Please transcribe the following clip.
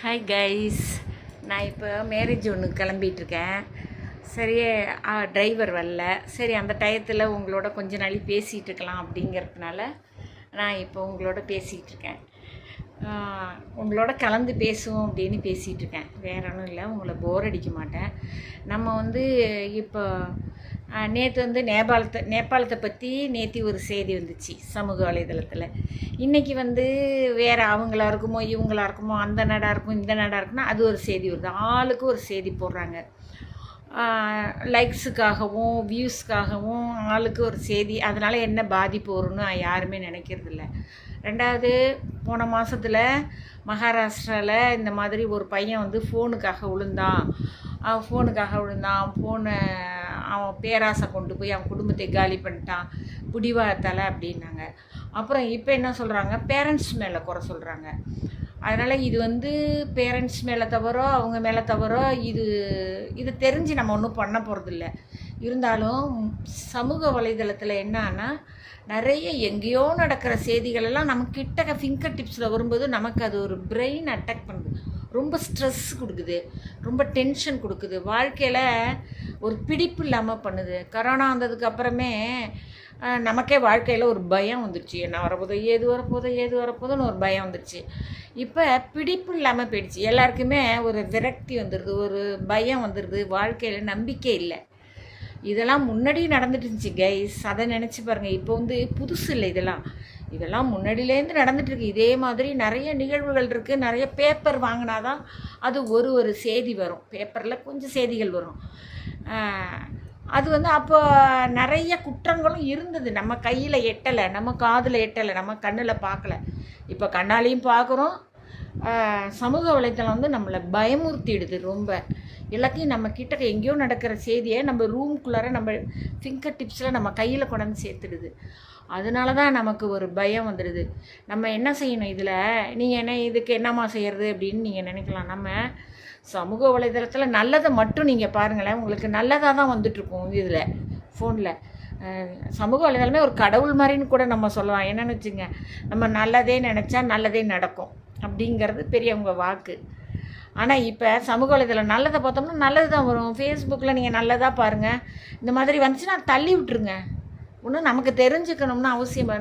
Hi guys, நான் இப்போ marriage ஒன்று கிளம்பிகிட்ருக்கேன். சரி, டிரைவர் வரல. சரி, அந்த டயத்தில் உங்களோட கொஞ்ச நாள் பேசிகிட்டு இருக்கலாம் அப்படிங்கிறதுனால நான் இப்போ உங்களோட பேசிகிட்டு இருக்கேன். உங்களோட கலந்து பேசுவோம் அப்படின்னு பேசிகிட்டு இருக்கேன். வேற ஒன்றும் இல்லை, உங்களை போர் அடிக்க மாட்டேன். நம்ம இப்போ நேற்று நேபாளத்தை பற்றி நேற்று ஒரு செய்தி வந்துச்சு சமூக வலைதளத்தில். இன்றைக்கி வேறு அவங்களா இருக்குமோ இவங்களா இருக்குமோ, அந்த நாடாக இருக்கும் இந்த நாடாக இருக்குன்னா அது ஒரு செய்தி வருது. ஆளுக்கு ஒரு செய்தி போடுறாங்க. லைக்ஸுக்காகவும் வியூஸ்க்காகவும் ஆளுக்கு ஒரு செய்தி. அதனால் என்ன பாதிப்பு வரும்னு யாருமே நினைக்கிறதில்ல. ரெண்டாவது, போன மாதத்தில் மகாராஷ்டிராவில் இந்த மாதிரி ஒரு பையன் ஃபோனுக்காக விழுந்தான். ஃபோனை அவன் பேராசை கொண்டு போய் அவன் குடும்பத்தை காலி பண்ணிட்டான், பிடிவாதத்தால் அப்படின்னாங்க. அப்புறம் இப்போ என்ன சொல்கிறாங்க, பேரண்ட்ஸ் மேலே குறை சொல்கிறாங்க. அதனால் இது பேரண்ட்ஸ் மேலே தவறோ அவங்க மேலே தவறோ இது தெரிஞ்சு நம்ம ஒன்றும் பண்ண போகிறதில்ல. இருந்தாலும் சமூக வலைதளத்தில் என்னன்னா, நிறைய எங்கேயோ நடக்கிற செய்திகளெல்லாம் நம்ம கிட்ட ஃபிங்கர் டிப்ஸில் வரும்போது நமக்கு அது ஒரு பிரெயின் அட்டாக் பண்ணுது. ரொம்ப ஸ்ட்ரெஸ் கொடுக்குது, ரொம்ப டென்ஷன் கொடுக்குது, வாழ்க்கையில் ஒரு பிடிப்பு இல்லாமல் பண்ணுது. கொரோனா வந்ததுக்கு அப்புறமே நமக்கே வாழ்க்கையில் ஒரு பயம் வந்துடுச்சு. என்ன வரப்போதோ, ஏது வரப்போதோன்னு ஒரு பயம் வந்துடுச்சு. இப்போ பிடிப்பு இல்லாமல் போயிடுச்சு. எல்லாருக்குமே ஒரு விரக்தி வந்துடுது, ஒரு பயம் வந்துடுது, வாழ்க்கையில் நம்பிக்கை இல்லை. இதெல்லாம் முன்னாடி நடந்துட்டு இருந்துச்சு கைஸ், அதை நினச்சி பாருங்கள். இப்போ புதுசு இல்லை, இதெல்லாம் முன்னாடியிலேருந்து நடந்துகிட்ருக்கு. இதே மாதிரி நிறைய நிகழ்வுகள் இருக்குது. நிறைய பேப்பர் வாங்கினாதான் அது ஒரு செய்தி வரும். பேப்பரில் கொஞ்சம் செய்திகள் வரும். அது அப்போ நிறைய குற்றங்களும் இருந்தது. நம்ம கையில் எட்டலை, நம்ம காதில் எட்டலை, நம்ம கண்ணில் பார்க்கல. இப்போ கண்ணாலையும் பார்க்குறோம். சமூக வலைத்தளம் நம்மளை பயமுறுத்திடுது. ரொம்ப எல்லாத்தையும் நம்ம கிட்ட எங்கேயோ நடக்கிற செய்தியை நம்ம ரூம்குள்ளார நம்ம ஃபிங்கர் டிப்ஸில் நம்ம கையில் கொண்டாந்து சேர்த்துடுது. அதனால தான் நமக்கு ஒரு பயம் வந்துடுது. நம்ம என்ன செய்யணும் இதில்? நீங்கள் இதுக்கு என்னம்மா செய்கிறது அப்படின்னு நீங்கள் நினைக்கலாம். நம்ம சமூக வலைதளத்தில் நல்லதை மட்டும் நீங்கள் பாருங்களேன், உங்களுக்கு நல்லதாக தான் வந்துட்டுருக்கோம். இதில் ஃபோனில் சமூக வலைதளமே ஒரு கடவுள் மாதிரின்னு கூட நம்ம சொல்லலாம். என்னென்னு வச்சுங்க, நம்ம நல்லதே நினச்சா நல்லதே நடக்கும் அப்படிங்கிறது பெரியவங்க வாக்கு. ஆனால் இப்போ சமூக வலைதளம் நல்லதை பார்த்தோம்னா நல்லது தான் வரும். ஃபேஸ்புக்கில் நீங்கள் நல்லதாக பாருங்கள். இந்த மாதிரி வந்துச்சுன்னா தள்ளி விட்டுருங்க. ஒன்றும் நமக்கு தெரிஞ்சுக்கணும்னு அவசியம்